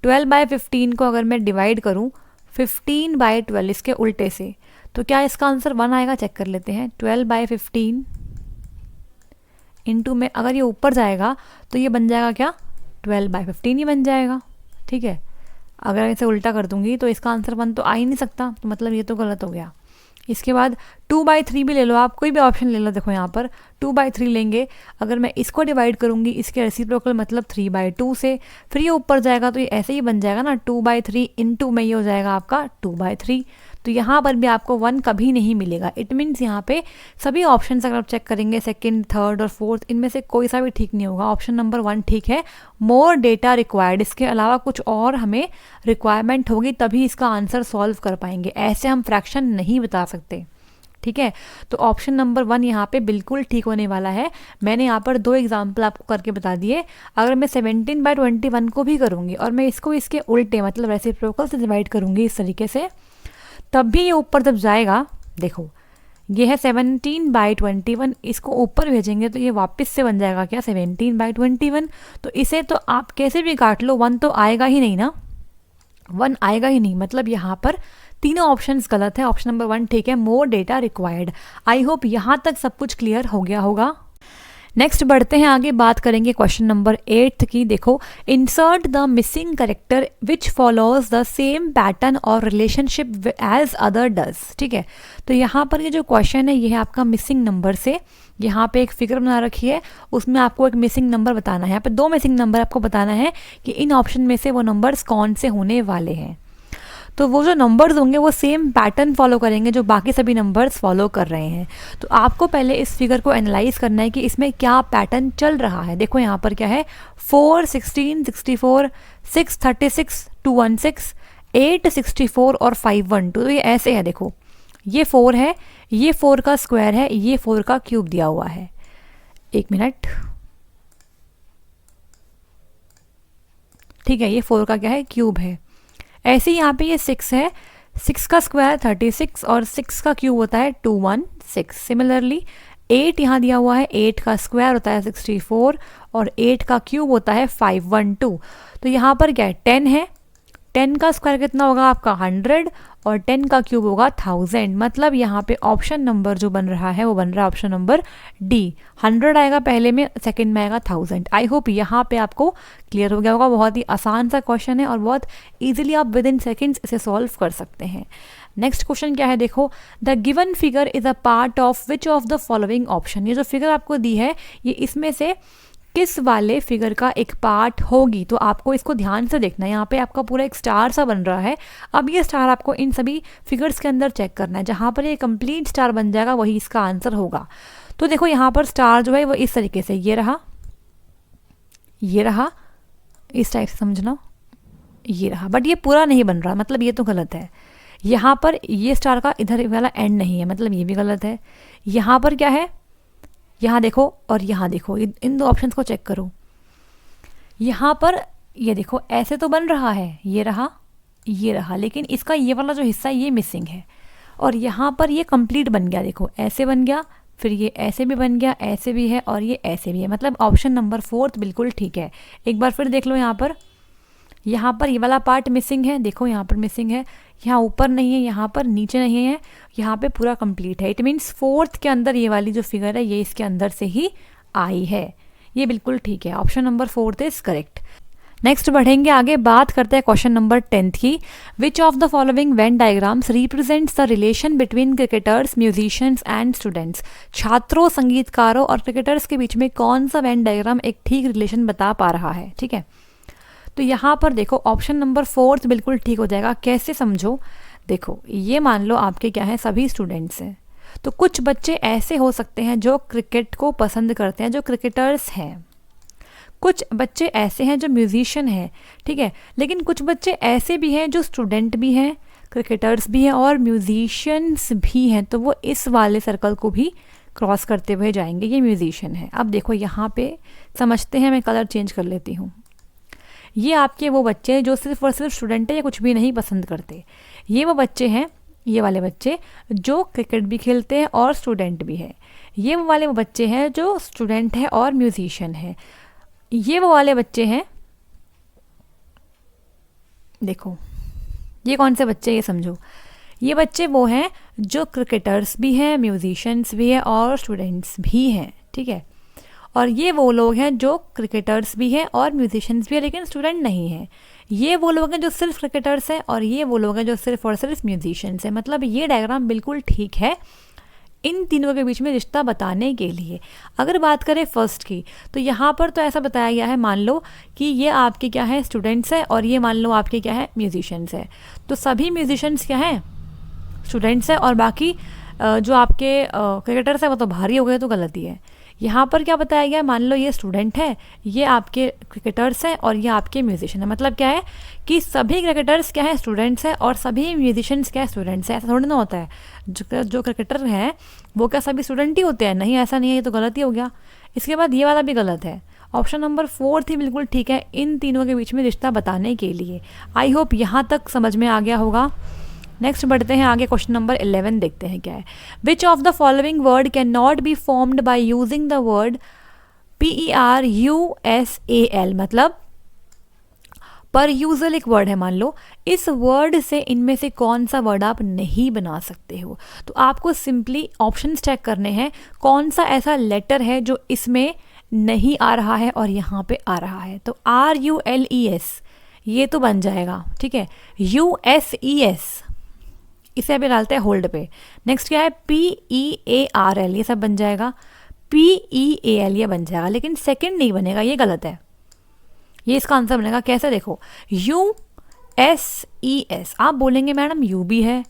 12/15 को अगर मैं डिवाइड करूँ 15/12 इसके उल्टे से, तो क्या इसका आंसर 1 आएगा, चेक कर लेते हैं। 12/15 इंटू में अगर ये ऊपर जाएगा तो ये बन जाएगा क्या 12/15 ही बन जाएगा, ठीक है। अगर इसे उल्टा कर दूंगी तो इसका आंसर 1 तो आ ही नहीं सकता, तो मतलब ये तो गलत हो गया। इसके बाद 2/3 भी ले लो आप, कोई भी ऑप्शन ले लो। देखो यहाँ पर 2/3 लेंगे, अगर मैं इसको डिवाइड करूँगी इसके रेसिप्रोकल मतलब 3/2 से, फिर ये ऊपर जाएगा तो ये ऐसे ही बन जाएगा ना 2/3 इंटू में ये हो जाएगा आपका 2/3। तो यहाँ पर भी आपको 1 कभी नहीं मिलेगा। इट मीन्स यहाँ पे सभी ऑप्शन अगर आप चेक करेंगे सेकंड, थर्ड और फोर्थ, इनमें से कोई सा भी ठीक नहीं होगा। ऑप्शन नंबर 1 ठीक है। मोर डेटा रिक्वायर्ड, इसके अलावा कुछ और हमें रिक्वायरमेंट होगी तभी इसका आंसर सॉल्व कर पाएंगे, ऐसे हम फ्रैक्शन नहीं बता सकते, ठीक है। तो ऑप्शन नंबर 1 यहाँ पे बिल्कुल ठीक होने वाला है। मैंने यहाँ पर 2 एग्जाम्पल आपको करके बता दिए। अगर मैं 17/21 को भी करूँगी और मैं इसको इसके उल्टे मतलब रेसिप्रोकल से डिवाइड करूँगी इस तरीके से, तब भी ये ऊपर जब जाएगा, देखो ये है 17/21, इसको ऊपर भेजेंगे तो ये वापस से बन जाएगा क्या 17/21। तो इसे तो आप कैसे भी काट लो 1 तो आएगा ही नहीं ना, 1 आएगा ही नहीं, मतलब यहाँ पर तीनों ऑप्शंस गलत है। ऑप्शन नंबर 1 ठीक है, more data required. I hope यहाँ तक सब कुछ क्लियर हो गया होगा। नेक्स्ट बढ़ते हैं आगे, बात करेंगे क्वेश्चन नंबर 8 की। देखो, insert the missing character which follows the same pattern और रिलेशनशिप एज अदर डज। ठीक है, तो यहाँ पर ये जो क्वेश्चन है ये है आपका मिसिंग नंबर से। यहाँ पे एक फिगर बना रखी है, उसमें आपको एक मिसिंग नंबर बताना है। यहाँ पे 2 मिसिंग नंबर आपको बताना है कि इन ऑप्शन में से वो नंबर्स कौन से होने वाले हैं। तो वो जो नंबर्स होंगे वो सेम पैटर्न फॉलो करेंगे जो बाकी सभी नंबर्स फॉलो कर रहे हैं। तो आपको पहले इस फिगर को एनालाइज करना है कि इसमें क्या पैटर्न चल रहा है। देखो यहाँ पर क्या है, 4, 16, 64, 6, 36, 216, 8, 64 और 512। तो ये ऐसे है, देखो ये 4 है, ये 4 का स्क्वायर है, ये 4 का क्यूब दिया हुआ है। एक मिनट, ठीक है, ये 4 का क्या है, क्यूब है। ऐसे ही यहाँ पे ये 6 है, 6 का स्क्वायर 36 और 6 का क्यूब होता है 216। सिमिलरली 8 यहाँ दिया हुआ है, 8 का स्क्वायर होता है 64 और 8 का क्यूब होता है 512। तो यहाँ पर क्या है, 10 है, 10 का स्क्वायर कितना होगा आपका 100 और 10 का क्यूब होगा 1000। मतलब यहाँ पे ऑप्शन नंबर जो बन रहा है वो बन रहा है ऑप्शन नंबर डी। 100 आएगा पहले में, सेकंड में आएगा 1000। आई होप यहाँ पे आपको क्लियर हो गया होगा। बहुत ही आसान सा क्वेश्चन है और बहुत इजीली आप विद इन सेकेंड्स इसे सॉल्व कर सकते हैं। नेक्स्ट क्वेश्चन क्या है, देखो, the given figure is a part of which of the following option. ये जो फिगर आपको दी है ये इसमें से किस वाले फिगर का एक पार्ट होगी। तो आपको इसको ध्यान से देखना है। यहाँ पे आपका पूरा एक स्टार सा बन रहा है। अब ये स्टार आपको इन सभी फिगर्स के अंदर चेक करना है। जहाँ पर ये कंप्लीट स्टार बन जाएगा वही इसका आंसर होगा। तो देखो यहाँ पर स्टार जो है वो इस तरीके से ये रहा, ये रहा, इस टाइप से समझना, ये रहा। बट ये पूरा नहीं बन रहा, मतलब ये तो गलत है। यहाँ पर ये स्टार का इधर वाला एंड नहीं है, मतलब ये भी गलत है। यहाँ पर क्या है, यहाँ देखो और यहाँ देखो, इन 2 ऑप्शंस को चेक करो। यहाँ पर ये देखो ऐसे तो बन रहा है, ये रहा, ये रहा, लेकिन इसका ये वाला जो हिस्सा है ये मिसिंग है। और यहाँ पर ये कंप्लीट बन गया, देखो ऐसे बन गया, फिर ये ऐसे भी बन गया, ऐसे भी है और ये ऐसे भी है। मतलब ऑप्शन नंबर 4 बिल्कुल ठीक है। एक बार फिर देख लो, यहाँ पर ये वाला पार्ट मिसिंग है, देखो यहाँ पर मिसिंग है, यहाँ ऊपर नहीं है, यहाँ पर नीचे नहीं है, यहाँ पे पूरा कंप्लीट है। इट मीन्स 4th के अंदर ये वाली जो फिगर है ये इसके अंदर से ही आई है। ये बिल्कुल ठीक है, option number 4 is correct. Next बढ़ेंगे आगे, बात करते हैं क्वेश्चन नंबर 10 की। विच of the following Venn diagrams represents the relation between cricketers, musicians and students. छात्रों, संगीतकारों और क्रिकेटर्स के बीच में कौन सा वेन डायग्राम एक ठीक रिलेशन बता पा रहा है। ठीक है, तो यहाँ पर देखो ऑप्शन नंबर 4 बिल्कुल ठीक हो जाएगा। कैसे समझो, देखो ये मान लो आपके क्या है, सभी स्टूडेंट्स हैं। तो कुछ बच्चे ऐसे हो सकते हैं जो क्रिकेट को पसंद करते हैं, जो क्रिकेटर्स हैं। कुछ बच्चे ऐसे हैं जो म्यूजिशियन हैं, ठीक है। लेकिन कुछ बच्चे ऐसे भी हैं जो स्टूडेंट भी हैं, क्रिकेटर्स भी हैं और म्यूजिशियंस भी हैं। तो वो इस वाले सर्कल को भी क्रॉस करते हुए जाएंगे, ये म्यूजिशियन है। अब देखो यहाँ पे समझते हैं, मैं कलर चेंज कर लेती हूँ। ये आपके वो बच्चे हैं जो सिर्फ और सिर्फ स्टूडेंट है या कुछ भी नहीं पसंद करते। ये वो बच्चे हैं, ये वाले बच्चे जो क्रिकेट भी खेलते हैं और स्टूडेंट भी है। ये वो वाले बच्चे हैं जो स्टूडेंट है और म्यूजिशियन है। ये वो वाले बच्चे हैं, देखो ये कौन से बच्चे, ये समझो, ये बच्चे वो हैं जो क्रिकेटर्स भी हैं, म्यूजिशियंस भी हैं और स्टूडेंट्स भी हैं। ठीक है, और ये वो लोग हैं जो क्रिकेटर्स भी हैं और म्यूजिशियंस भी हैं लेकिन स्टूडेंट नहीं हैं। ये वो लोग हैं जो सिर्फ क्रिकेटर्स हैं और ये वो लोग हैं जो सिर्फ और सिर्फ म्यूजिशियंस हैं। मतलब ये डायग्राम बिल्कुल ठीक है इन तीनों के बीच में रिश्ता बताने के लिए। अगर बात करें फर्स्ट की, तो यहाँ पर तो ऐसा बताया गया है, मान लो कि ये आपके क्या है, स्टूडेंट्स है और ये मान लो आपके क्या है, म्यूजिशियंस है। तो सभी म्यूजिशियंस क्या हैं, स्टूडेंट्स है और बाकी जो आपके क्रिकेटर्स है वो तो बाहर ही हो गए, तो गलती है। यहाँ पर क्या बताया गया है, मान लो ये स्टूडेंट है, ये आपके क्रिकेटर्स हैं और ये आपके म्यूजिशियन है। मतलब क्या है कि सभी क्रिकेटर्स क्या है, स्टूडेंट्स हैं और सभी म्यूजिशियंस क्या है, स्टूडेंट्स हैं। ऐसा थोड़ी ना होता है, जो क्रिकेटर हैं वो क्या सभी स्टूडेंट ही होते हैं, नहीं ऐसा नहीं है, ये तो गलत ही हो गया। इसके बाद ये वाला भी गलत है। ऑप्शन नंबर 4 ही बिल्कुल ठीक है इन तीनों के बीच में रिश्ता बताने के लिए। आई होप यहाँ तक समझ में आ गया होगा। नेक्स्ट बढ़ते हैं आगे, क्वेश्चन नंबर 11 देखते हैं क्या है। विच of the following word can not be formed by using the word PERUSAL। मतलब पर यूजल एक वर्ड है, मान लो इस वर्ड से इनमें से कौन सा वर्ड आप नहीं बना सकते हो। तो आपको सिंपली ऑप्शंस चेक करने हैं, कौन सा ऐसा लेटर है जो इसमें नहीं आ रहा है और यहाँ पे आ रहा है, तो RULES ये तो बन जाएगा, ठीक है। USES इसे अभी डालते हैं होल्ड पे। नेक्स्ट क्या है, PEARL ये सब बन जाएगा, PEAL ये बन जाएगा, लेकिन सेकंड नहीं बनेगा, ये गलत है। ये इसका आंसर बनेगा कैसे, देखो USES। आप बोलेंगे मैडम U भी है,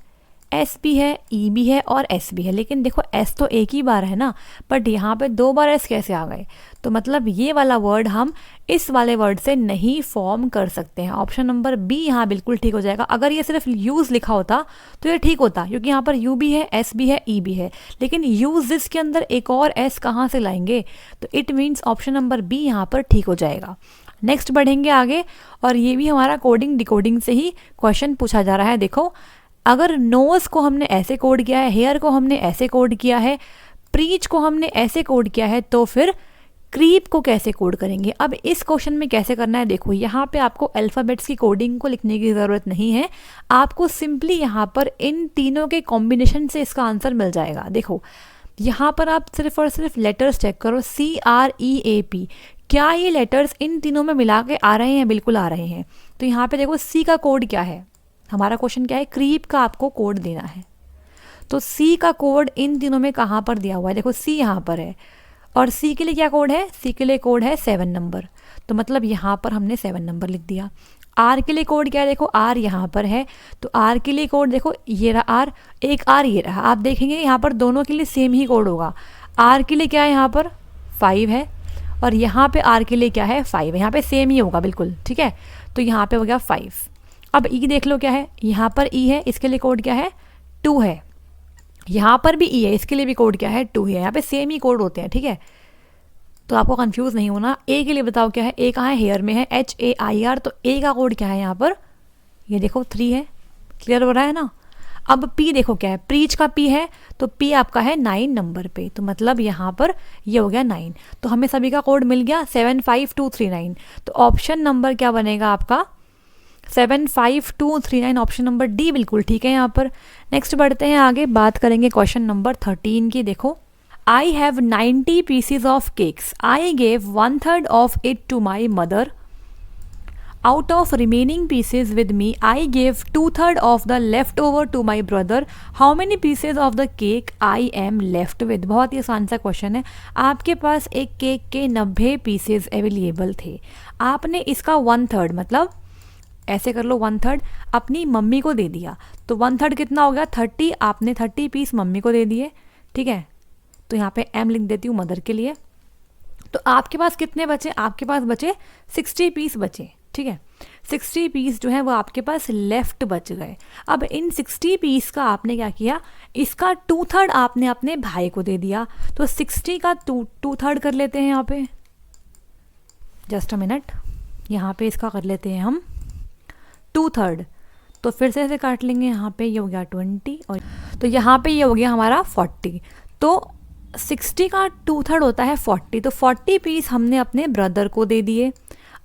S भी है, E भी है और S भी है, लेकिन देखो S तो एक ही बार है ना, बट यहाँ पे 2 बार S कैसे आ गए, तो मतलब ये वाला वर्ड हम इस वाले वर्ड से नहीं फॉर्म कर सकते हैं। ऑप्शन नंबर बी यहाँ बिल्कुल ठीक हो जाएगा। अगर ये सिर्फ यूज़ लिखा होता तो ये ठीक होता, क्योंकि यहाँ पर U भी है, S भी है, E भी है, लेकिन यूज दिस के अंदर एक और S कहाँ से लाएंगे, तो it means option number B यहाँ पर ठीक हो जाएगा। नेक्स्ट बढ़ेंगे आगे, और ये भी हमारा कोडिंग डिकोडिंग से ही क्वेश्चन पूछा जा रहा है। देखो, अगर नोज को हमने ऐसे कोड किया है, हेयर को हमने ऐसे कोड किया है, प्रीच को हमने ऐसे कोड किया है, तो फिर क्रीप को कैसे कोड करेंगे। अब इस क्वेश्चन में कैसे करना है, देखो यहाँ पे आपको अल्फ़ाबेट्स की कोडिंग को लिखने की ज़रूरत नहीं है, आपको सिंपली यहाँ पर इन तीनों के कॉम्बिनेशन से इसका आंसर मिल जाएगा। देखो यहाँ पर आप सिर्फ और सिर्फ लेटर्स चेक करो, CREAP, क्या ये लेटर्स इन तीनों में मिला के आ रहे हैं, बिल्कुल आ रहे हैं। तो यहाँ पे देखो C का कोड क्या है, हमारा क्वेश्चन क्या है, क्रीप का आपको कोड देना है, तो C का कोड इन तीनों में कहाँ पर दिया हुआ है, देखो C यहाँ पर है, और C के लिए क्या कोड है, C के लिए कोड है 7 नंबर, तो मतलब यहाँ पर हमने 7 नंबर लिख दिया। R के लिए कोड क्या है, देखो R यहाँ पर है, तो R के लिए कोड देखो ये रहा R, एक R ये रहा, आप देखेंगे यहाँ पर दोनों के लिए सेम ही कोड होगा। R के लिए क्या है, यहाँ पर 5 है, और यहाँ पे R के लिए क्या है, 5 है, यहाँ पे सेम ही होगा बिल्कुल, ठीक है। तो यहाँ पे हो गया 5। अब E देख लो क्या है, यहाँ पर E है, इसके लिए कोड क्या है, 2 है, यहाँ पर भी E है, इसके लिए भी कोड क्या है, 2 है, यहाँ पे सेम ही कोड होते हैं, ठीक है। तो आपको कंफ्यूज नहीं होना। A के लिए बताओ क्या है, A कहाँ है, हेयर में है, HAIR, तो A का कोड क्या है यहाँ पर, ये देखो 3 है, क्लियर हो रहा है ना। अब P देखो क्या है, प्रीच का P है, तो P आपका है 9 नंबर पे, तो मतलब यहाँ पर ये हो गया 9, तो हमें सभी का कोड मिल गया 75239, तो ऑप्शन नंबर क्या बनेगा आपका, 75239, ऑप्शन नंबर डी बिल्कुल ठीक है यहाँ पर। नेक्स्ट बढ़ते हैं आगे, बात करेंगे क्वेश्चन नंबर 13 की। देखो, I have 90 pieces of cakes, I gave 1/3 of it to my mother, out of remaining pieces with me I gave 2/3 of the left over to my brother, how many pieces of the cake I am left with. बहुत ही आसान सा question है। आपके पास एक cake के 90 pieces available थे, आपने इसका 1/3 मतलब ऐसे कर लो 1/3 अपनी मम्मी को दे दिया, तो 1/3 कितना हो गया 30, आपने 30 पीस मम्मी को दे दिए, ठीक है। तो यहाँ पे M लिख देती हूँ मदर के लिए। तो आपके पास कितने बचे, आपके पास बचे 60 पीस बचे, ठीक है। 60 पीस जो है वो आपके पास लेफ्ट बच गए। अब इन 60 पीस का आपने क्या किया, इसका 2/3 आपने अपने भाई को दे दिया, तो 60 का 2/3 कर लेते हैं यहाँ पे, जस्ट अ मिनट, यहाँ पे इसका कर लेते हैं हम 2/3, तो फिर से ऐसे काट लेंगे, यहाँ पे ये हो गया 20 और तो यहाँ पे ये हो गया हमारा 40, तो 60 का 2/3 होता है 40, तो 40 पीस हमने अपने ब्रदर को दे दिए।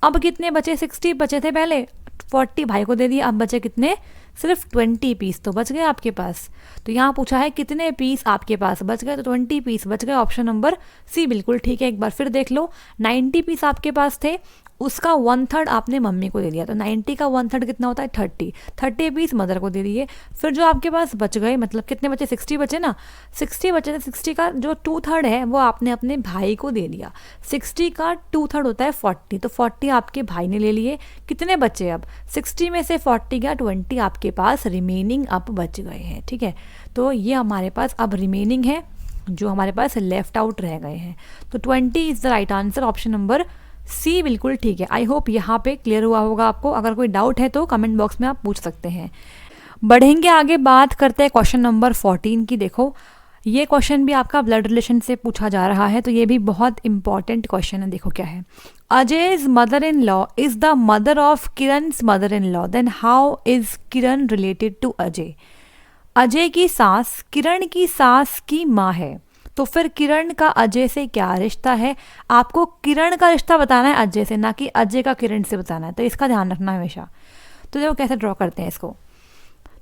अब कितने बचे, 60 बचे थे पहले, 40 भाई को दे दिए, अब बचे कितने, सिर्फ 20 पीस तो बच गए आपके पास। तो यहाँ पूछा है कितने पीस आपके पास बच गए, तो 20 पीस बच गए, ऑप्शन नंबर सी बिल्कुल ठीक है। एक बार फिर देख लो, 90 पीस आपके पास थे, उसका 1/3 आपने मम्मी को दे दिया, तो 90 का 1/3 कितना होता है 30 पीस मदर को दे दिए। फिर जो आपके पास बच गए, मतलब कितने बचे, 60 बचे ना, 60 बचे थे, 60 का जो 2/3 है वो आपने अपने भाई को दे दिया। 60 का 2/3 होता है 40, तो 40 आपके भाई ने ले लिए। कितने बचे, अब 60 में से 40 गया, 20 आपके पास रिमेनिंग अब बच गए हैं, ठीक है। तो ये हमारे पास अब रिमेनिंग है, जो हमारे पास लेफ्ट आउट रह गए हैं, तो 20 is the right answer, option number C बिल्कुल ठीक है। आई होप यहाँ पे क्लियर हुआ होगा आपको। अगर कोई डाउट है तो कमेंट बॉक्स में आप पूछ सकते हैं। बढ़ेंगे आगे, बात करते हैं क्वेश्चन नंबर 14 की। देखो, ये क्वेश्चन भी आपका ब्लड रिलेशन से पूछा जा रहा है, तो ये भी बहुत इंपॉर्टेंट क्वेश्चन है। देखो क्या है, Ajay's mother in law is the mother of Kiran's mother in law, then how is Kiran related to Ajay. Ajay की सास किरण की सास की माँ है, तो फिर किरण का अजय से क्या रिश्ता है। आपको किरण का रिश्ता बताना है अजय से, ना कि अजय का किरण से बताना है, तो इसका ध्यान रखना हमेशा। तो देखो कैसे ड्रॉ करते हैं इसको,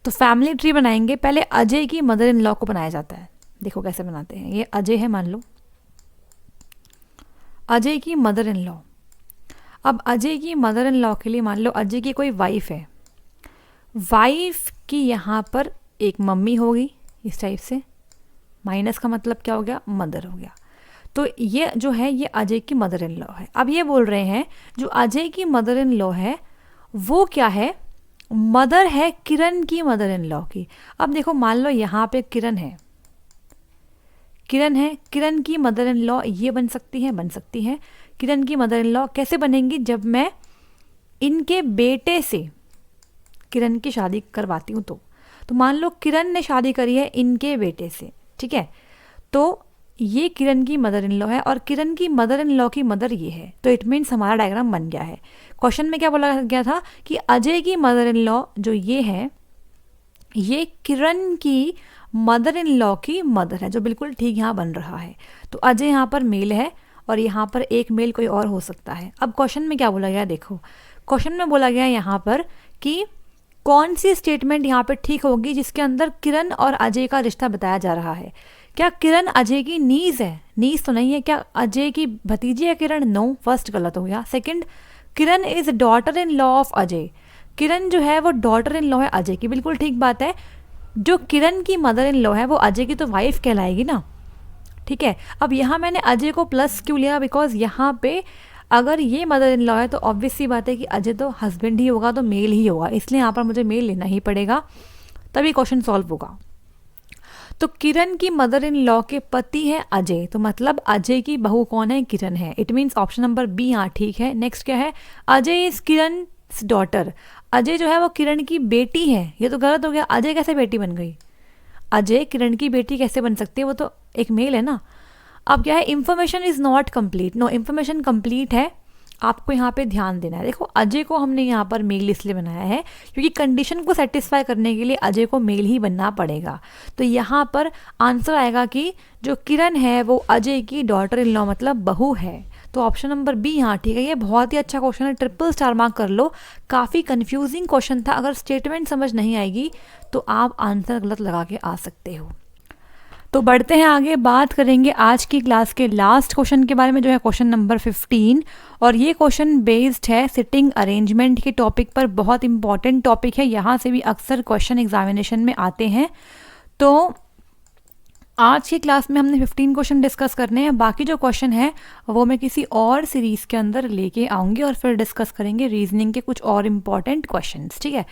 तो फैमिली ट्री बनाएंगे। पहले अजय की मदर इन लॉ को बनाया जाता है, देखो कैसे बनाते हैं। ये अजय है मान लो, अजय की मदर इन लॉ। अब अजय की मदर इन लॉ के लिए मान लो अजय की कोई वाइफ है, वाइफ की यहाँ पर एक मम्मी होगी इस टाइप से, माइनस का मतलब क्या हो गया, मदर हो गया। तो ये जो है ये अजय की मदर इन लॉ है। अब ये बोल रहे हैं जो अजय की मदर इन लॉ है वो क्या है, मदर है किरण की मदर इन लॉ की। अब देखो मान लो यहाँ पे किरण है, किरण की मदर इन लॉ ये बन सकती है। किरण की मदर इन लॉ कैसे बनेंगी, जब मैं इनके बेटे से किरण की शादी करवाती हूँ तो मान लो किरण ने शादी करी है इनके बेटे से, ठीक है, तो ये किरण की मदर इन लॉ है और किरण की मदर इन लॉ की मदर ये है, तो इट मीन्स हमारा डायग्राम बन गया है। क्वेश्चन में क्या बोला गया था कि अजय की मदर इन लॉ जो ये है ये किरण की मदर इन लॉ की मदर है, जो बिल्कुल ठीक यहाँ बन रहा है। तो अजय यहाँ पर मेल है और यहाँ पर एक मेल कोई और हो सकता है। अब क्वेश्चन में क्या बोला गया, देखो क्वेश्चन में बोला गया यहाँ पर कि कौन सी स्टेटमेंट यहाँ पर ठीक होगी जिसके अंदर किरण और अजय का रिश्ता बताया जा रहा है। क्या किरण अजय की नीज है, नीज तो नहीं है। क्या अजय की भतीजी है किरण, नो, फर्स्ट गलत हो गया। Second, Kiran is daughter in law of Ajay, Kiran जो है वो डॉटर इन लॉ है अजय की, बिल्कुल ठीक बात है। जो किरण की मदर इन लॉ है वो अजय की तो वाइफ कहलाएगी ना, ठीक है। अब यहाँ मैंने अजय को प्लस क्यों लिया, बिकॉज यहाँ पे अगर ये मदर इन लॉ है तो ऑब्वियस सी बात है कि अजय तो हस्बैंड ही होगा, तो मेल ही होगा, इसलिए यहाँ पर मुझे मेल लेना ही पड़ेगा, तभी क्वेश्चन सॉल्व होगा। तो किरण की मदर इन लॉ के पति है अजय, तो मतलब अजय की बहू कौन है, किरण है। It means option number B यहाँ ठीक है। नेक्स्ट क्या है, अजय इज किरण डॉटर, अजय जो है वो किरण की बेटी है, ये तो गलत हो गया। अजय कैसे बेटी बन गई, अजय किरण की बेटी कैसे बन सकती है, वो तो एक मेल है ना। अब क्या है, information is not complete, no information complete है, आपको यहाँ पे ध्यान देना है। देखो अजय को हमने यहाँ पर मेल इसलिए बनाया है क्योंकि कंडीशन को सेटिस्फाई करने के लिए अजय को मेल ही बनना पड़ेगा। तो यहाँ पर आंसर आएगा कि जो किरण है वो अजय की डॉटर इन लॉ मतलब बहू है। तो ऑप्शन नंबर बी यहाँ ठीक है। ये बहुत ही अच्छा क्वेश्चन है, ट्रिपल स्टार मार्क कर लो। काफ़ी कंफ्यूजिंग क्वेश्चन था, अगर स्टेटमेंट समझ नहीं आएगी तो आप आंसर गलत लगा के आ सकते हो। तो बढ़ते हैं आगे, बात करेंगे आज की क्लास के लास्ट क्वेश्चन के बारे में, जो है क्वेश्चन नंबर 15। और ये क्वेश्चन बेस्ड है सिटिंग अरेंजमेंट के टॉपिक पर, बहुत इंपॉर्टेंट टॉपिक है, यहाँ से भी अक्सर क्वेश्चन एग्जामिनेशन में आते हैं। तो आज की क्लास में हमने 15 क्वेश्चन डिस्कस करने हैं, बाकी जो क्वेश्चन है वो मैं किसी और सीरीज़ के अंदर लेके आऊँगी और फिर डिस्कस करेंगे रीजनिंग के कुछ और इम्पॉर्टेंट क्वेश्चंस, ठीक है।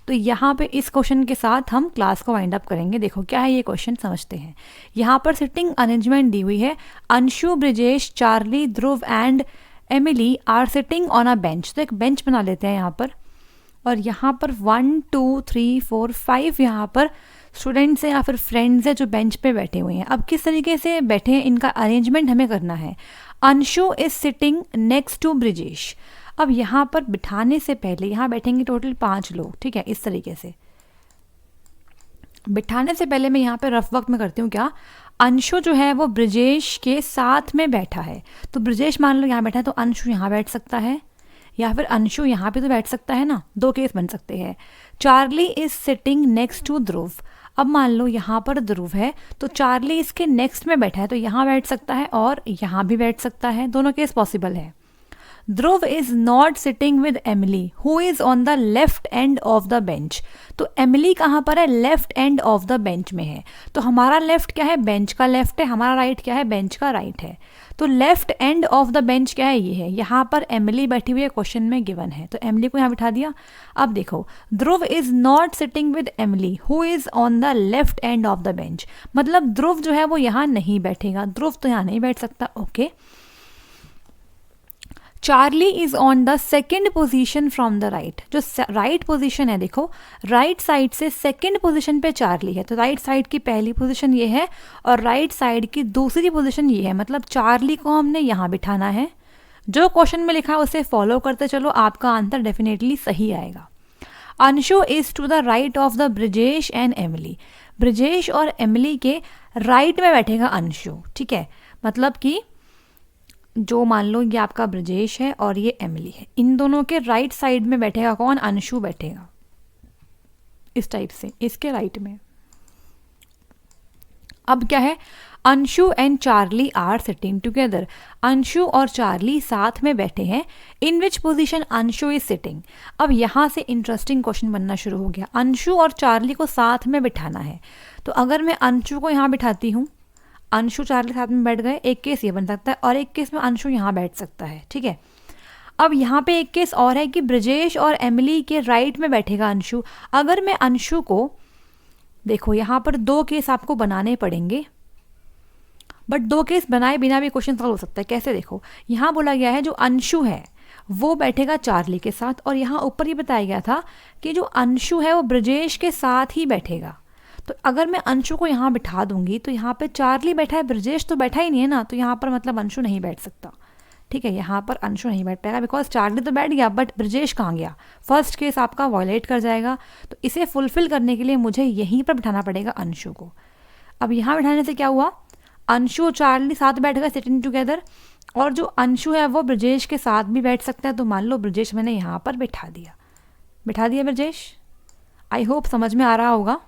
तो यहाँ पे इस क्वेश्चन के साथ हम क्लास को वाइंड अप करेंगे। देखो क्या है ये क्वेश्चन, समझते हैं। यहाँ पर सिटिंग अरेंजमेंट दी हुई है, Anshu, Brijesh, Charlie, Dhruv and Emily are sitting on a bench. तो एक बेंच बना लेते हैं यहाँ पर, और यहाँ पर 1 2 3 4 5 यहाँ पर स्टूडेंट्स हैं या फिर फ्रेंड्स हैं जो बेंच पे बैठे हुए हैं। अब किस तरीके से बैठे हैं इनका अरेंजमेंट हमें करना है। Anshu is sitting next to Brijesh. अब यहाँ पर बिठाने से पहले यहाँ बैठेंगे टोटल 5 लोग, ठीक है। इस तरीके से बिठाने से पहले मैं यहाँ पे रफ वर्क में करती हूँ क्या, अंशु जो है वो ब्रिजेश के साथ में बैठा है, तो ब्रिजेश मान लो यहाँ बैठा है तो अंशु यहाँ बैठ सकता है, या फिर अंशु यहाँ पे तो बैठ सकता है ना, दो केस बन सकते हैं। Charlie is sitting next to Dhruv. अब मान लो यहाँ पर ध्रुव है तो चार्ली इसके नेक्स्ट में बैठा है, तो यहाँ बैठ सकता है और यहाँ भी बैठ सकता है, दोनों केस पॉसिबल है। Dhruv is not sitting with Emily who is on the left end of the bench. तो एमिली कहाँ पर है, left end of the bench में है। तो हमारा लेफ्ट क्या है, बेंच का लेफ्ट है, हमारा राइट क्या है, बेंच का राइट है। तो left end of the bench क्या है, ये है। यहाँ पर एमिली बैठी हुई है, क्वेश्चन में गिवन है, तो एमिली को यहाँ बिठा दिया। अब देखो Dhruv is not sitting with Emily who is on the left end of the bench, मतलब ध्रुव जो है वो यहाँ नहीं बैठेगा, ध्रुव तो यहाँ नहीं बैठ सकता, okay. Charlie is on the second position from the right. जो राइट पोजिशन है, देखो राइट साइड से सेकेंड पोजिशन पे चार्ली है, तो राइट साइड की पहली पोजिशन ये है और राइट साइड की दूसरी पोजिशन ये है, मतलब चार्ली को हमने यहाँ बिठाना है। जो क्वेश्चन में लिखा है उसे फॉलो करते चलो, आपका आंसर डेफिनेटली सही आएगा। Anshu is to the right of the Brijesh and Emily. Brijesh और एमिली के राइट में बैठेगा अंशु, ठीक है। मतलब कि जो मान लो ये आपका ब्रिजेश है और ये एमिली है, इन दोनों के राइट साइड में बैठेगा कौन, अंशु बैठेगा इस टाइप से, इसके राइट में। अब क्या है, Anshu and Charlie are sitting together. Anshu और चार्ली साथ में बैठे हैं। In which position Anshu is sitting. अब यहाँ से इंटरेस्टिंग क्वेश्चन बनना शुरू हो गया। अंशु और चार्ली को साथ में बिठाना है, तो अगर मैं अंशु को यहाँ बिठाती हूँ, अंशु चार्ली साथ में बैठ गए, एक केस ये बन सकता है और एक केस में अंशु यहाँ बैठ सकता है, ठीक है। अब यहाँ पे एक केस और है कि ब्रजेश और एमिली के राइट में बैठेगा अंशु। अगर मैं अंशु को, देखो यहाँ पर 2 केस आपको बनाने पड़ेंगे, बट 2 केस बनाए बिना भी क्वेश्चन सॉल्व हो सकता है। कैसे, देखो यहाँ बोला गया है जो अंशु है वो बैठेगा चार्ली के साथ, और यहाँ ऊपर ये बताया गया था कि जो अंशु है वो ब्रजेश के साथ ही बैठेगा। तो अगर मैं अंशु को यहाँ बिठा दूंगी तो यहाँ पे चार्ली बैठा है, ब्रजेश तो बैठा ही नहीं है ना, तो यहाँ पर मतलब अंशु नहीं बैठ सकता, ठीक है। यहाँ पर अंशु नहीं बैठ पाएगा बिकॉज चार्ली तो बैठ गया बट ब्रजेश कहाँ गया, फर्स्ट केस आपका वॉयलेट कर जाएगा। तो इसे फुलफिल करने के लिए मुझे यहीं पर बिठाना पड़ेगा अंशु को। अब यहाँ बिठाने से क्या हुआ, अंशु और चार्ली साथ बैठ गए सिटिंग टुगेदर, और जो अंशु है वो ब्रजेश के साथ भी बैठ सकता है। तो मान लो ब्रजेश मैंने यहाँ पर बिठा दिया ब्रजेश। आई होप समझ में आ रहा होगा।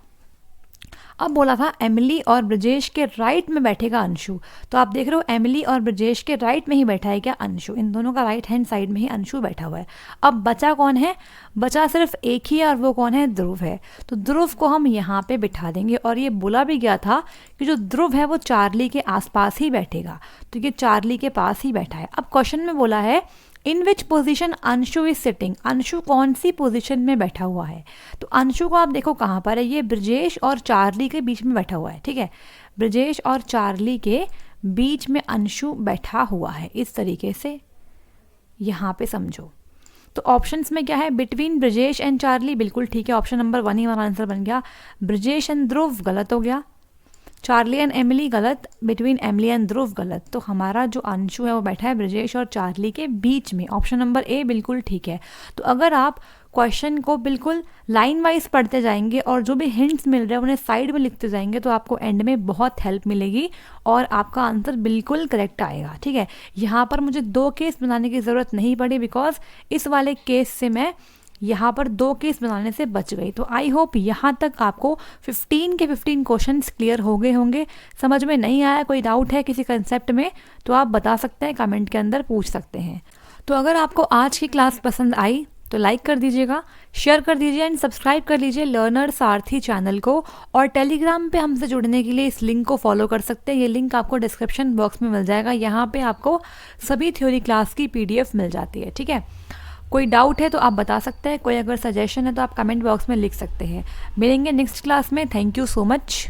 अब बोला था एमिली और ब्रजेश के राइट में बैठेगा अंशु, तो आप देख रहे हो एमिली और ब्रजेश के राइट में ही बैठा है क्या अंशु, इन दोनों का राइट हैंड साइड में ही अंशु बैठा हुआ है। अब बचा कौन है, बचा सिर्फ एक ही है और वो कौन है, ध्रुव है। तो ध्रुव को हम यहाँ पे बिठा देंगे, और ये बोला भी गया था कि जो ध्रुव है वो चार्ली के आसपास ही बैठेगा, तो ये चार्ली के पास ही बैठा है। अब क्वेश्चन में बोला है in which position Anshu is sitting, Anshu कौन सी पोजिशन में बैठा हुआ है। तो अंशु को आप देखो कहाँ पर है, ये ब्रजेश और चार्ली के बीच में बैठा हुआ है, ठीक है। ब्रजेश और चार्ली के बीच में अंशु बैठा हुआ है, इस तरीके से यहाँ पे समझो। तो ऑप्शंस में क्या है, बिटवीन ब्रजेश एंड चार्ली, बिल्कुल ठीक है, ऑप्शन नंबर 1 ही हमारा आंसर बन गया। ब्रजेश एंड ध्रुव गलत हो गया, चार्ली एंड एमिली गलत, बिटवीन एमिली एंड ध्रुव गलत। तो हमारा जो अंशु है वो बैठा है ब्रजेश और चार्ली के बीच में, ऑप्शन नंबर ए बिल्कुल ठीक है। तो अगर आप क्वेश्चन को बिल्कुल लाइन वाइज पढ़ते जाएंगे और जो भी हिंट्स मिल रहे हैं उन्हें साइड में लिखते जाएंगे तो आपको एंड में बहुत हेल्प मिलेगी और आपका आंसर बिल्कुल करेक्ट आएगा, ठीक है। यहाँ पर मुझे 2 केस बनाने की ज़रूरत नहीं पड़ी बिकॉज इस वाले केस से मैं यहाँ पर 2 केस बनाने से बच गई। तो आई होप यहाँ तक आपको 15 के 15 क्वेश्चंस क्लियर हो गए होंगे। समझ में नहीं आया, कोई डाउट है किसी कंसेप्ट में तो आप बता सकते हैं, कमेंट के अंदर पूछ सकते हैं। तो अगर आपको आज की क्लास पसंद आई तो लाइक कर दीजिएगा, शेयर कर दीजिए एंड सब्सक्राइब कर लीजिए लर्नर सारथी चैनल को, और टेलीग्राम पे हमसे जुड़ने के लिए इस लिंक को फॉलो कर सकते हैं। ये लिंक आपको डिस्क्रिप्शन बॉक्स में मिल जाएगा, यहाँ पे आपको सभी थ्योरी क्लास की PDF मिल जाती है, ठीक है। कोई डाउट है तो आप बता सकते हैं, कोई अगर सजेशन है तो आप कमेंट बॉक्स में लिख सकते हैं। मिलेंगे नेक्स्ट क्लास में। Thank you so much.